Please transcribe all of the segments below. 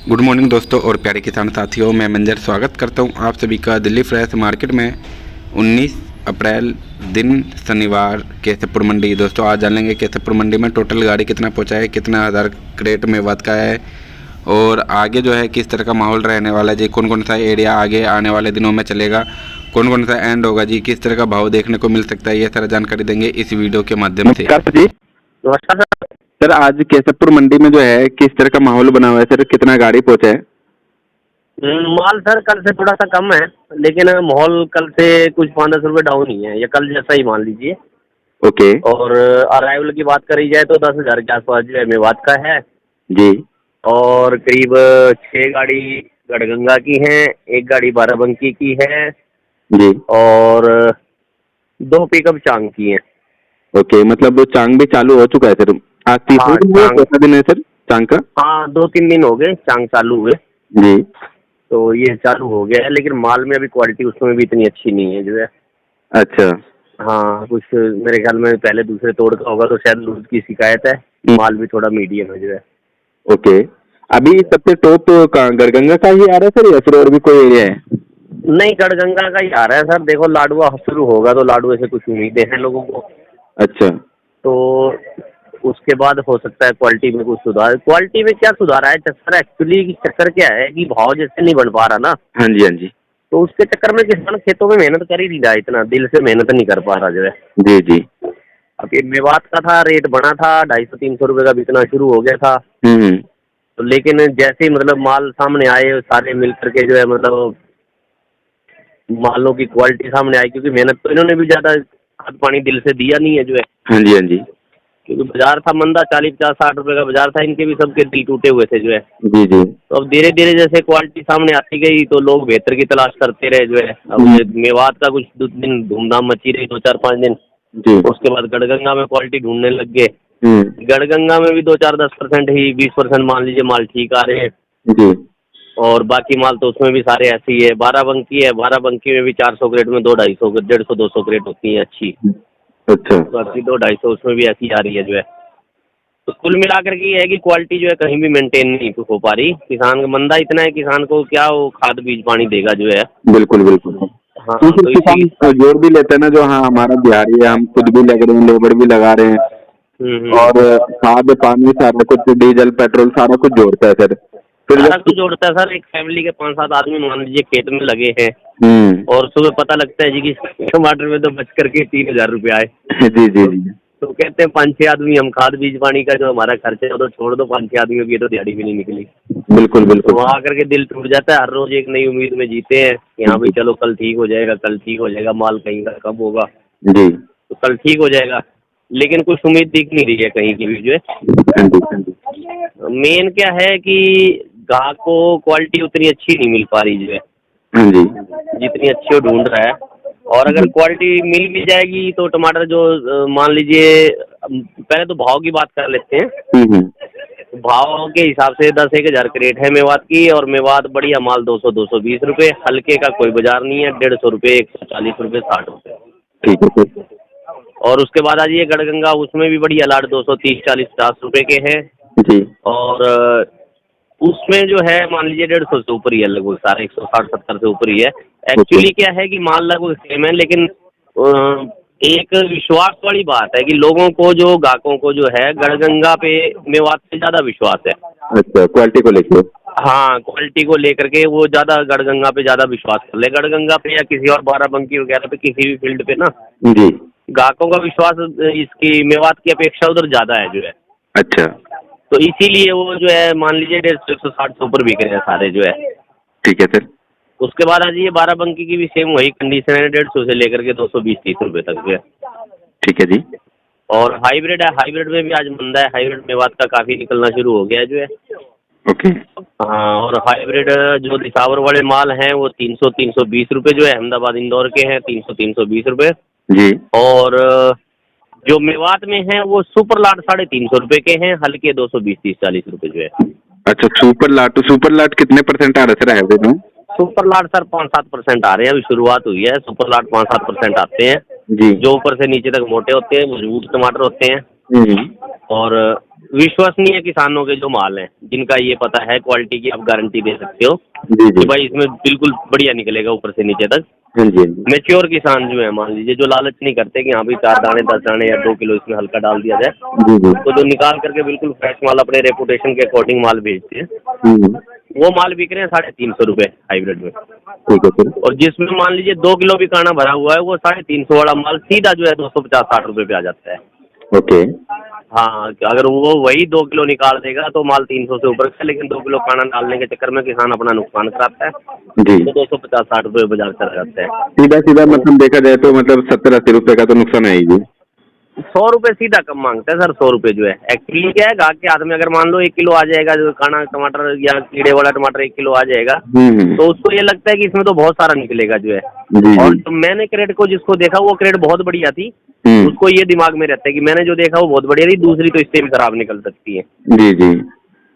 Good morning दोस्तों और प्यारे किसान साथियों, मैं मंजर स्वागत करता हूं आप सभी का दिल्ली फ्रेश मार्केट में 19 अप्रैल दिन शनिवार केसरपुर मंडी। दोस्तों आज जानेंगे केसरपुर मंडी में टोटल गाड़ी कितना पहुंचा है, कितना हज़ार क्रेट मेवात का है और आगे जो है किस तरह का माहौल रहने वाला है जी। कौन कौन सा एरिया आगे आने वाले दिनों में चलेगा, कौन कौन सा एंड होगा जी, किस तरह का भाव देखने को मिल सकता है, ये सारा जानकारी देंगे इस वीडियो के माध्यम से। जी नमस्कार सर। सर, आज केसरपुर मंडी में जो है किस तरह का माहौल बना हुआ है सर, कितना गाड़ी पहुंचा है? माल सर कल से थोड़ा सा कम है, लेकिन माहौल कल से कुछ 5-10 रुपये डाउन ही है, या कल जैसा ही मान लीजिए। ओके और अराइवल की बात करी जाए तो 10,000 के आसपास जो है मेवात का है जी। और करीब 6 गाड़ी गढ़गंगा की हैं, 1 गाड़ी बाराबंकी की है जी और 2 पिकअप चांग की हैं। ओके, मतलब चांग भी चालू हो चुका है सर। आज तीसरा दिन है, कैसा दिन है सर चांग का? हाँ, 2-3 दिन हो गए चांग चालू हुए, जी। तो ये चालू हो गया है, लेकिन माल में अभी क्वालिटी उसमें भी इतनी अच्छी नहीं है जो है। अच्छा। हाँ, कुछ मेरे ख्याल में पहले दूसरे तोड़ का होगा, तो शायद लूज की शिकायत है। माल भी थोड़ा मीडियम है जो है। ओके, अभी सबसे टॉप गढ़गंगा का ही आ रहा है सर या फिर और भी कोई एरिया है? नहीं, गढ़गंगा का ही आ रहा है सर। देखो लाडुआ शुरू होगा तो लाडुए से कुछ उम्मीदें हैं लोगों को, अच्छा। तो उसके बाद हो सकता है क्वालिटी में कुछ सुधार। क्वालिटी में क्या सुधार है सर? एक्चुअली चक्कर क्या है कि भाव जैसे नहीं बढ़ पा रहा ना, हाँ जी हाँ जी तो उसके चक्कर में किसान खेतों में मेहनत कर ही नहीं रहा, इतना दिल से मेहनत नहीं कर पा रहा जो है। जी जी। अब ये मेवात का था, रेट बढ़ा था, 250-300 रुपये का बिकना शुरू हो गया था। हम्म। तो लेकिन जैसे ही मतलब माल सामने आए सारे मिल करके जो है, मतलब मालों की क्वालिटी सामने आई, क्योंकि मेहनत तो इन्होंने भी ज़्यादा खाद पानी दिल से दिया नहीं है जो है। हाँ जी हाँ जी क्योंकि बाजार था मंदा, 40-50-60 रुपए का बाजार था, इनके भी सबके दिल टूटे हुए थे जो है। जी जी। तो अब धीरे धीरे जैसे क्वालिटी सामने आती गई तो लोग बेहतर की तलाश करते रहे जो है। अब ये मेवात का कुछ 2 दिन धूमधाम मची रही, 2-4-5 दिन। जी। उसके बाद गढ़गंगा में क्वालिटी ढूंढने लग गए। हम्म। गढ़गंगा में भी 2-4-10% ही, 20% मान लीजिए माल ठीक आ रहे हैं, जी। और बाकी माल तो उसमें भी सारे ऐसे ही है। बाराबंकी है, बाराबंकी में भी 400 क्रेट में 2-250, 150-200 क्रेट होती है अच्छी, अच्छा। बाकी 2-250 उसमें भी ऐसी आ रही है जो है। तो कुल मिलाकर के ये है कि क्वालिटी जो है कहीं भी मेंटेन नहीं हो पा रही। किसान का मंदा इतना है, किसान को क्या वो खाद बीज पानी देगा जो है। बिल्कुल बिल्कुल। हाँ, तो तो इसी किसान जोर भी लेते हैं ना, जो हाँ हमारा दिहाड़ी है, हम खुद भी लग रहे हैं, लेबर भी लगा रहे हैं और खाद पानी सारा कुछ, डीजल पेट्रोल सारा कुछ जोड़ता है सर। फिर सारा कुछ जोड़ता है सर। एक फैमिली के 5-7 आदमी मान लीजिए खेत में लगे हैं, और सुबह पता लगता है जी कि टमाटर में तो बच करके 3,000 रुपये आए। जी जी जी। तो कहते हैं 5-6 आदमी हम खाद बीज पानी का जो हमारा खर्चा है वो तो छोड़ दो, 5-6 आदमियों की तो दिहाड़ी भी नहीं निकली। बिल्कुल तो बिल्कुल। वहाँ आकर के दिल टूट जाता है। हर रोज एक नई उम्मीद में जीते हैं कि हाँ भाई चलो कल ठीक हो जाएगा, कल ठीक हो जाएगा, माल कहीं का कब होगा, जी। तो कल ठीक हो जाएगा, लेकिन कुछ उम्मीद दिख नहीं रही है कहीं की भी जो हाँ जी हाँ जी। है। मेन क्या है कि ग्राहक को क्वालिटी उतनी अच्छी नहीं मिल पा रही जो है, हाँ जी। जितनी अच्छी वो ढूंढ रहा है। और अगर क्वालिटी मिल भी जाएगी तो टमाटर जो मान लीजिए, पहले तो भाव की बात कर लेते हैं। भाव के हिसाब से 10-1 हज़ार क्रेट है मेवात की, और मेवात बढ़िया माल 200-220 रुपये, हल्के का कोई बाजार नहीं है, 150 रुपये, 140 रुपये, 60 रुपये। ठीक है सर। और उसके बाद आ जाइए गढ़गंगा, उसमें भी बढ़िया लाट 230-40-50 रुपये के हैं, जी। और उसमें जो है मान लीजिए 150 से ऊपर ही है, लगभग सारे 160-170 से ऊपर ही है। एक्चुअली क्या है कि माल लगभग सेम है, लेकिन एक विश्वास वाली बात है कि लोगों को, जो ग्राहकों को जो है गढ़गंगा पे मेवात से ज़्यादा विश्वास है। अच्छा, क्वालिटी को लेकर? हाँ, क्वालिटी को लेकर के वो ज़्यादा गढ़गंगा पे ज़्यादा विश्वास कर ले। गढ़गंगा पे या किसी और बाराबंकी वगैरह पे, किसी भी फील्ड पे ना, जी। ग्राहकों का विश्वास इसकी मेवात की अपेक्षा उधर ज़्यादा है जो है। अच्छा। तो इसीलिए वो जो है मान लीजिए 150-160 से ऊपर बिक रहे हैं सारे जो है। ठीक है सर। उसके बाद आ जाइए बाराबंकी की भी सेम वही कंडीशन है, 150 से लेकर के 220-30 रुपये तक जो है। ठीक है जी। और हाइब्रिड है, हाइब्रिड में भी आज मंदा है, हाइब्रिड मेवात का काफ़ी निकलना शुरू हो गया है जो है। ओके। हाँ, और हाइब्रिड जो दिसावर वाले माल हैं वो 300-320 रुपये जो है, अहमदाबाद इंदौर के हैं 300-320 रुपये। जी। और जो मेवात में हैं वो सुपर लाट 350 रुपये के हैं, हल्के 220-30-40 रुपये जो है। अच्छा, सुपर लाट कितने परसेंट आ रहा है सर हाइब्रिड में? सुपर लाट सर 5-7% आ रहे हैं, अभी शुरुआत हुई है। सुपर लाट 5-7% आते हैं जी। जो ऊपर से नीचे तक मोटे होते हैं, मजबूत टमाटर होते हैं। और विश्वसनीय किसानों के जो माल हैं, जिनका ये पता है क्वालिटी की, आप गारंटी दे सकते हो जी कि जी। भाई इसमें बिल्कुल बढ़िया निकलेगा ऊपर से नीचे तक। हाँ जी हाँ जी। मैच्योर किसान जो है, मान लीजिए, जो लालच नहीं करते कि हाँ भाई 4 दाने 10 दाने या 2 किलो इसमें हल्का डाल दिया जाए, जी जी। तो जो निकाल करके बिल्कुल फ्रेश माल अपने रेपुटेशन के अकॉर्डिंग माल भेजते हैं, हम्म। वो माल बिक रहे हैं 350 रुपये हाइब्रिड में। ठीक है सर। और जिसमें मान लीजिए 2 किलो भी काना भरा हुआ है, वो 350 वाला माल सीधा जो है 250-60 रुपये पे आ जाता है। ओके। हाँ, कि अगर वो वही 2 किलो निकाल देगा तो माल 300 से ऊपर का, लेकिन 2 किलो काना डालने के चक्कर में किसान अपना नुकसान कराता है, जी। तो 250-60 रुपये बाजार चला जाता है। सीधा सीधा मतलब देखा जाए तो मतलब 70-80 रुपए का तो नुकसान है ही जी। 100 रुपये सीधा कम मांगता है सर। 100 रुपये जो है एक्चुअली क्या है, गाहक के हाथ में अगर मान लो 1 किलो आ जाएगा, जो काना टमाटर या कीड़े वाला टमाटर 1 किलो आ जाएगा, तो उसको ये लगता है कि इसमें तो बहुत सारा निकलेगा जो है। जी और जी। तो मैंने क्रेड को जिसको देखा, वो क्रेड बहुत बढ़िया थी, उसको ये दिमाग में रहता है कि मैंने जो देखा वो बहुत बढ़िया थी, दूसरी तो इससे भी खराब निकल सकती है, जी जी।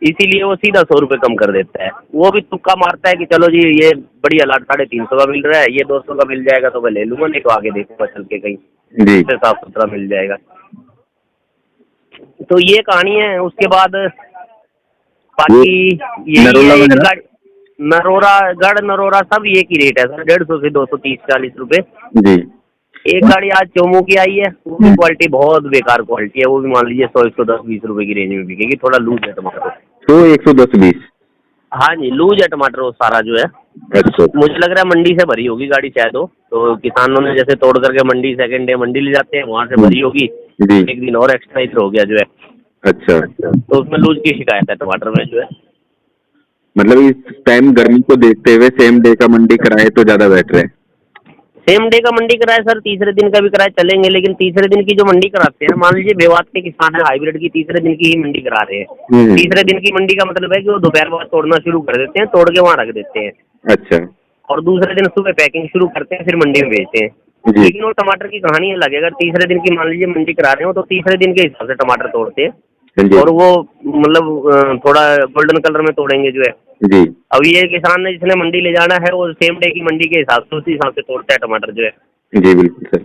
इसीलिए वो सीधा 100 रुपये कम कर देता है। वो भी तुक्का मारता है कि चलो जी ये बढ़िया लाट 350 का मिल रहा है, ये 200 का मिल जाएगा तो मैं ले लूंगा, नहीं तो आगे देखूंगा चल के कहीं जी। इससे साफ सुथरा मिल जाएगा। तो ये कहानी है। उसके बाद बाकी ये नरोला वगैरह? नरोरा, गढ़ नरोरा सब एक ही रेट है सर, 150 से 230-40 रुपये। जी। एक गाड़ी आज चोमू की आई है, वो भी क्वालिटी बहुत बेकार क्वालिटी है, वो भी मान लीजिए 100-110-20 रुपये की रेंज में बिकेगी, थोड़ा लूज है टमाटर। तो 110-20? हाँ जी, लूज है टमाटर वो सारा जो है। अच्छा। मुझे लग रहा है मंडी से भरी होगी गाड़ी शायद हो, तो किसानों ने जैसे तोड़ करके मंडी सेकंड डे मंडी ले जाते हैं, वहाँ से भरी होगी, जी। एक दिन और एक्स्ट्रा इधर हो गया जो है, अच्छा। तो उसमें लूज की शिकायत है टमाटर में जो है। मतलब इस टाइम गर्मी को देखते हुए सेम डे का मंडी कराए तो ज्यादा बेटर है। सेम डे का मंडी कराए सर, तीसरे दिन का भी कराए चलेंगे, लेकिन तीसरे दिन की जो मंडी कराते हैं, मान लीजिए बेवात के किसान है, हाइब्रिड की तीसरे दिन की ही मंडी करा रहे हैं। तीसरे दिन की मंडी का मतलब है कि वो दोपहर बाद तोड़ना शुरू कर देते हैं, तोड़ के वहाँ रख देते हैं, अच्छा। और दूसरे दिन सुबह पैकिंग शुरू करते हैं, फिर मंडी में बेचते हैं। जी। लेकिन वो टमाटर की कहानी अलग है। अगर तीसरे दिन की मान लीजिए मंडी करा रहे हो, तो तीसरे दिन के हिसाब से टमाटर तोड़ते हैं, जी। और वो मतलब थोड़ा गोल्डन कलर में तोड़ेंगे जो है। जी। अब ये किसान ने जिसने मंडी ले जाना है, वो सेम डे की मंडी के हिसाब से उसी हिसाब से तोड़ता है टमाटर जो है। जी बिल्कुल सर।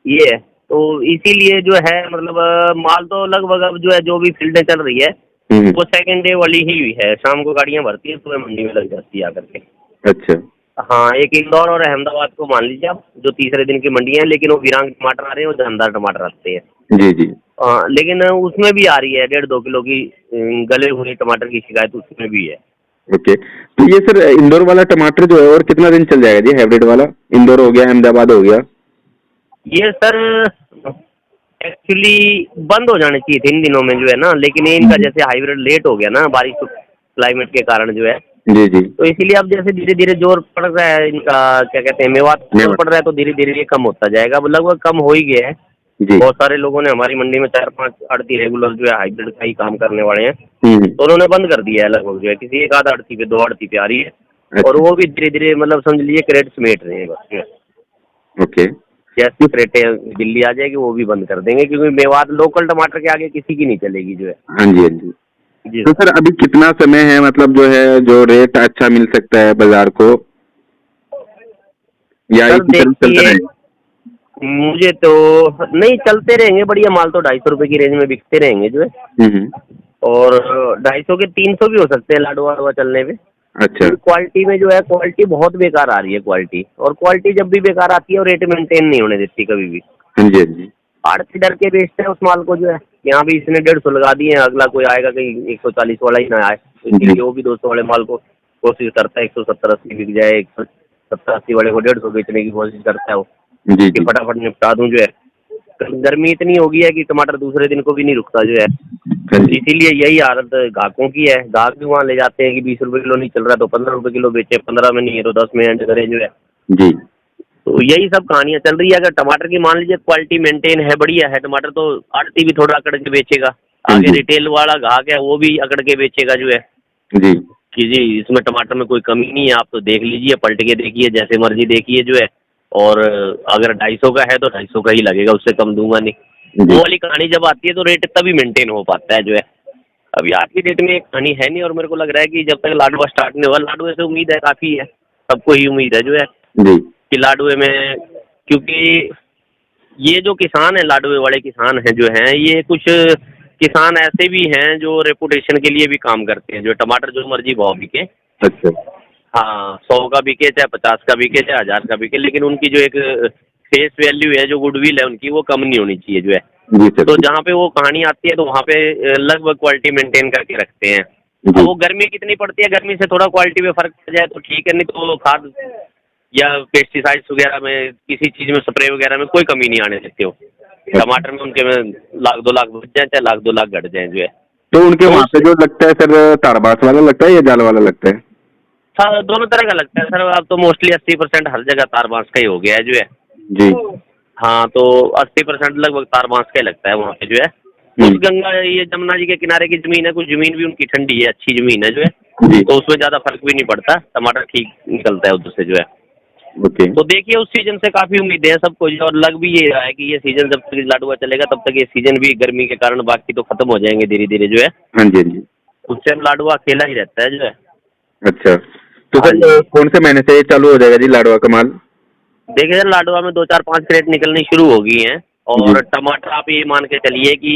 ये है, तो इसीलिए जो है मतलब माल तो लगभग अब जो है, जो भी फील्डें चल रही है, वो सेकंड डे वाली ही हुई है। शाम को गाड़ियां भरती है, सुबह मंडी में लग जाती है आकर के। अच्छा। हाँ, एक इंदौर और अहमदाबाद को मान लीजिए आप, जो तीसरे दिन की मंडी है, लेकिन वो विरांग टमाटर आ रहे हैं, वो जानदार टमाटर आते हैं। जी जी। लेकिन उसमें भी आ रही है 1.5-2 किलो की गले हुए टमाटर की शिकायत, उसमें भी है। ओके, तो ये सर इंदौर वाला टमाटर जो है और कितना दिन चल जाएगा जी? हाइब्रिड वाला इंदौर हो गया, अहमदाबाद हो गया। ये सर एक्चुअली बंद हो जाने चाहिए थे इन दिनों में जो है ना, लेकिन ये इनका जैसे हाइब्रिड लेट हो गया ना, बारिश क्लाइमेट के कारण जो है, जी जी। तो इसीलिए अब जैसे धीरे धीरे जोर पड़ रहा है इनका, क्या कहते हैं, मेवात जोर पड़ रहा है, तो धीरे धीरे ये कम होता जाएगा। अब लगभग कम हो ही गया है। जी। बहुत सारे लोगों ने, हमारी मंडी में 4-5 आड़ती रेगुलर जो है हाइब्रिड का ही काम करने वाले हैं, तो उन्होंने बंद कर दिया है लगभग जो है, किसी एक आध आड़ती पे 2 आड़ती पे आ रही है। अच्छा। और वो भी धीरे धीरे मतलब समझ लीजिए क्रेट समेट रहे हैं बस। ओके। जैसी क्रेटें दिल्ली आ जाएगी वो भी बंद कर देंगे, क्योंकि मेवात लोकल टमाटर के आगे किसी की नहीं चलेगी जो है। हाँ जी हाँ जी। जी तो सर अभी कितना समय है, मतलब जो है जो रेट अच्छा मिल सकता है बाजार को, या सर इसी तरह चलता देखिए, रहेगा? मुझे तो नहीं, चलते रहेंगे बढ़िया माल, तो 250 रुपये की रेंज में बिकते रहेंगे जो है। और 250 के 300 भी हो सकते हैं लाडवा वाडवा चलने पे। अच्छा। क्वालिटी में जो है, क्वालिटी बहुत बेकार आ रही है क्वालिटी, और क्वालिटी जब भी बेकार आती है और रेट मेंटेन नहीं होने देती कभी भी। हाँ जी हाँ जी। आड़ती डर के बेचते हैं उस माल को जो है, यहाँ भी इसने 150 लगा दिए हैं, अगला कोई आएगा कहीं 140 वाला ही ना आए, तो इसलिए वो भी 200 वाले माल को कोशिश करता है 170-80 बिक जाए, 170-80 वाले को 150 बेचने की कोशिश करता है वो, जी कि जी। फटाफट निपटा दूं जो है। गर्मी इतनी हो गई है कि टमाटर दूसरे दिन को भी नहीं रुकता जो है, हाँ जी। इसीलिए यही हालत ग्राहकों की है। ग्राहक भी वहाँ ले जाते हैं कि 20 रुपये किलो नहीं चल रहा तो 15 रुपये किलो बेचे, 15 में नहीं है तो 10 में एंड करें जो है। जी। तो यही सब कहानियां चल रही है। अगर टमाटर की मान लीजिए क्वालिटी मेंटेन है, बढ़िया है टमाटर, तो आड़ती भी थोड़ा अकड़ के बेचेगा, आगे रिटेल वाला ग्राहक है वो भी अकड़ के बेचेगा जो है, जी। कि जी इसमें टमाटर में कोई कमी नहीं है, आप तो देख लीजिए, पलट के देखिए, जैसे मर्जी देखिए जो है, और अगर 250 का है तो 250 का ही लगेगा, उससे कम दूंगा नहीं। वो वाली कहानी जब आती है तो रेट तभी मेंटेन हो पाता है जो है। अभी आज की डेट में एक कहानी है नहीं, और मेरे को लग रहा है कि जब तक लाडवा स्टार्ट नहीं होगा, लाडवे से उम्मीद है काफ़ी है, सबको ही उम्मीद है जो है जी। कि लाडवे में, क्योंकि ये जो किसान है, लाडवे वाले किसान हैं जो हैं, ये कुछ किसान ऐसे भी हैं जो रेपुटेशन के लिए भी काम करते हैं, जो टमाटर जो मर्जी भाव बिके, अच्छा। हाँ 100 का बिके चाहे 50 का बिके चाहे 1000 का बिके, लेकिन उनकी जो एक फेस वैल्यू है, जो गुडविल है उनकी, वो कम नहीं होनी चाहिए जो है। जी सर। तो जहाँ पे वो कहानी आती है तो वहाँ पे लगभग क्वालिटी मेंटेन करके रखते हैं। जी। अब वो गर्मी कितनी पड़ती है, गर्मी से थोड़ा क्वालिटी में फर्क पड़ जाए तो ठीक है, नहीं तो खाद या पेस्टिसाइड्स वगैरह में, किसी चीज़ में, स्प्रे वगैरह में कोई कमी नहीं आने देते हो। टमाटर में उनके में 1,00,000-2,00,000 बच जाए चाहे 1,00,000-2,00,000 घट जाए जो है। तो उनके वहाँ पे जो लगता है सर, तारबास वाला लगता है या जाल वाला लगता है? हाँ दोनों तरह का लगता है सर। अब तो मोस्टली 80% हर जगह तार बांस का ही हो गया है जो है। जी। हाँ तो 80% लगभग तार बांस का ही लगता है वहाँ पे जो है। कुछ गंगा, ये जमुना जी के किनारे की जमीन है, कुछ जमीन भी उनकी ठंडी है, अच्छी जमीन है जो है, जी। तो उसमें ज़्यादा फर्क भी नहीं पड़ता, टमाटर ठीक निकलता है उधर से जो है। ओके। तो देखिए उस सीजन से काफ़ी उम्मीदें हैं सबको, और लग भी ये रहा है कि ये सीजन जब तक लाडुआ चलेगा तब तक ये सीजन भी गर्मी के कारण बाकी तो खत्म हो जाएंगे धीरे धीरे जो है। हाँ जी, हाँ जी। उस टाइम लाडुआ अकेला ही रहता है जो है। अच्छा, तो सर कौन से महीने से चालू हो जाएगा जी लाडुआ का माल? देखिए सर, लाडुआ में 2-4-5 क्रेट निकलनी शुरू हो गई हैं, और टमाटर आप ये मान के चलिए कि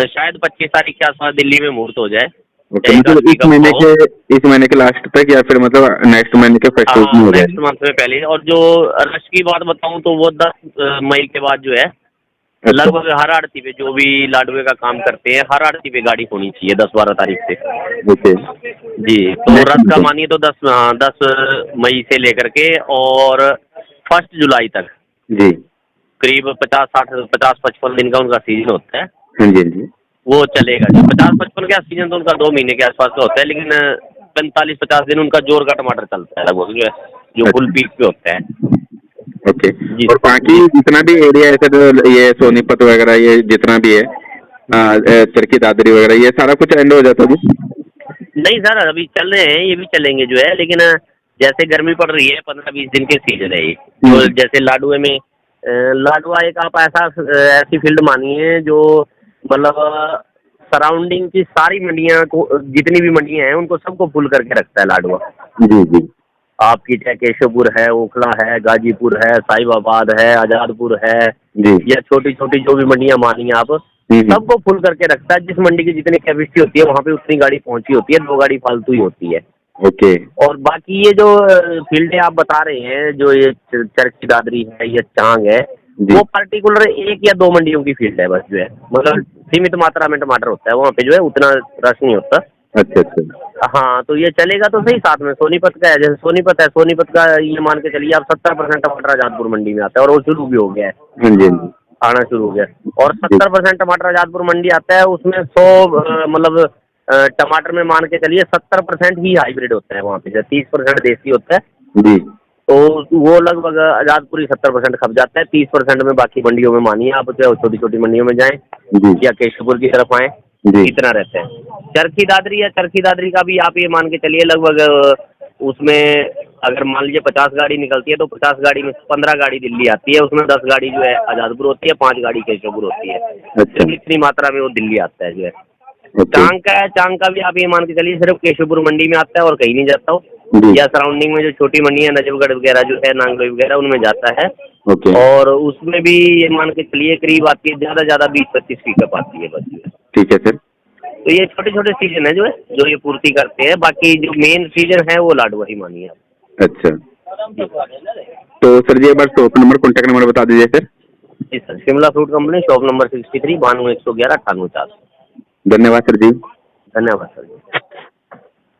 शायद 25 तारीख के आसपास दिल्ली में मुहूर्त हो जाए। ओके, मतलब इस महीने के लास्ट तक या फिर मतलब नेक्स्ट महीने के फर्स्ट वीक में हो जाए? नेक्स्ट मंथ में पहले। और जो रश की बात बताऊं तो वो 10 मई के बाद जो है, लगभग हर आड़ती पे जो भी लाडुए का काम करते हैं, हर आड़ती पे गाड़ी होनी चाहिए 10-12 तारीख से। ओके जी, तो रश का मानिए तो 10 मई से लेकर के और 1 जुलाई तक जी करीब 50-55 दिन का उनका सीजन होता है। हाँ जी, हाँ जी। वो चलेगा जी। 50-55 का सीजन तो उनका 2 महीने के आसपास का होता है, लेकिन 45-50 दिन उनका जोर का टमाटर चलता है लगभग जो है, जो फुल पीक पे होता है। ओके। जी। और बाकी जितना भी एरिया है सर, ये सोनीपत वगैरह, ये जितना भी है चरखी दादरी वगैरह, ये सारा कुछ एंड हो जाता है? नहीं सर, अभी चल रहे हैं, ये भी चलेंगे जो है, लेकिन जैसे गर्मी पड़ रही है 15-20 दिन के सीजन है ये। तो जैसे लाडुए में, लाडुआ एक आप ऐसी फील्ड मानिए जो मतलब सराउंडिंग की सारी मंडियां को, जितनी भी मंडियां हैं उनको सबको फुल करके रखता है लाडुआ। जी जी। आपकी चाहे केशवपुर है, ओखला है, गाजीपुर है, साहिबाबाद है, आजादपुर है, जी। या छोटी छोटी जो भी मंडियां मानिए आप, सबको फुल करके रखता है। जिस मंडी की जितनी कैपेसिटी होती है वहाँ पे उतनी गाड़ी पहुंची होती है, 2 गाड़ी फालतू ही होती है। ओके। और बाकी ये जो फील्डें आप बता रहे हैं, जो ये चरखी दादरी है या चांग है, वो पर्टिकुलर 1 या 2 मंडियों की फील्ड है बस जो है, मतलब सीमित मात्रा में टमाटर होता है वहाँ पे जो है, उतना रश नहीं होता। अच्छा अच्छा। हाँ तो ये चलेगा तो सही। साथ में सोनीपत का है, जैसे सोनीपत है, सोनीपत का ये मान के चलिए आप 70% टमाटर आजादपुर मंडी में आता है, और वो शुरू भी हो गया है, हाँ जी, हाँ जी। आना शुरू हो गया। और 70% टमाटर आजादपुर मंडी आता है, उसमें 100 मतलब टमाटर में मान के चलिए 70% ही हाइब्रिड होता है वहाँ पे, जैसे 30% देसी होता है जी। तो वो लगभग आजादपुर ही 70% खप जाता है। 30% में बाकी मंडियों में मानिए आप, चाहे छोटी छोटी मंडियों में जाएं या केशवपुर की तरफ आए, इतना रहता है। चरखी दादरी या चरखी दादरी का भी आप ये मान के चलिए लगभग उसमें अगर मान लीजिए 50 गाड़ी निकलती है तो 50 गाड़ी में 15 गाड़ी दिल्ली आती है, उसमें 10 गाड़ी जो है आजादपुर होती है, 5 गाड़ी केशवपुर होती है। सिर्फ इतनी मात्रा में वो दिल्ली आता है जो है। चांग का है, चांग का भी आप ये मान के चलिए सिर्फ केशवपुर मंडी में आता है और कहीं नहीं जाता हो, या सराउंडिंग में जो छोटी मंडी है नजफगढ़ वगैरह जो है, नांगलोई वगैरह, उनमें जाता है। और उसमें भी ये मान के चलिए करीब आती है ज्यादा 20-25 पिकअप आती है बस। ठीक है सर। तो ये छोटे छोटे सीजन है जो है, जो ये पूर्ति करते हैं, बाकी जो मेन सीजन है वो लाडुआ ही मानिए आप। अच्छा, तो सर जी एक बार शॉप नंबर, कॉन्टैक्ट नंबर बता दीजिए सर। जी sir, Shimla fruit company, shop number 63, 92 111 98 4। धन्यवाद सर जी। धन्यवाद सर जी।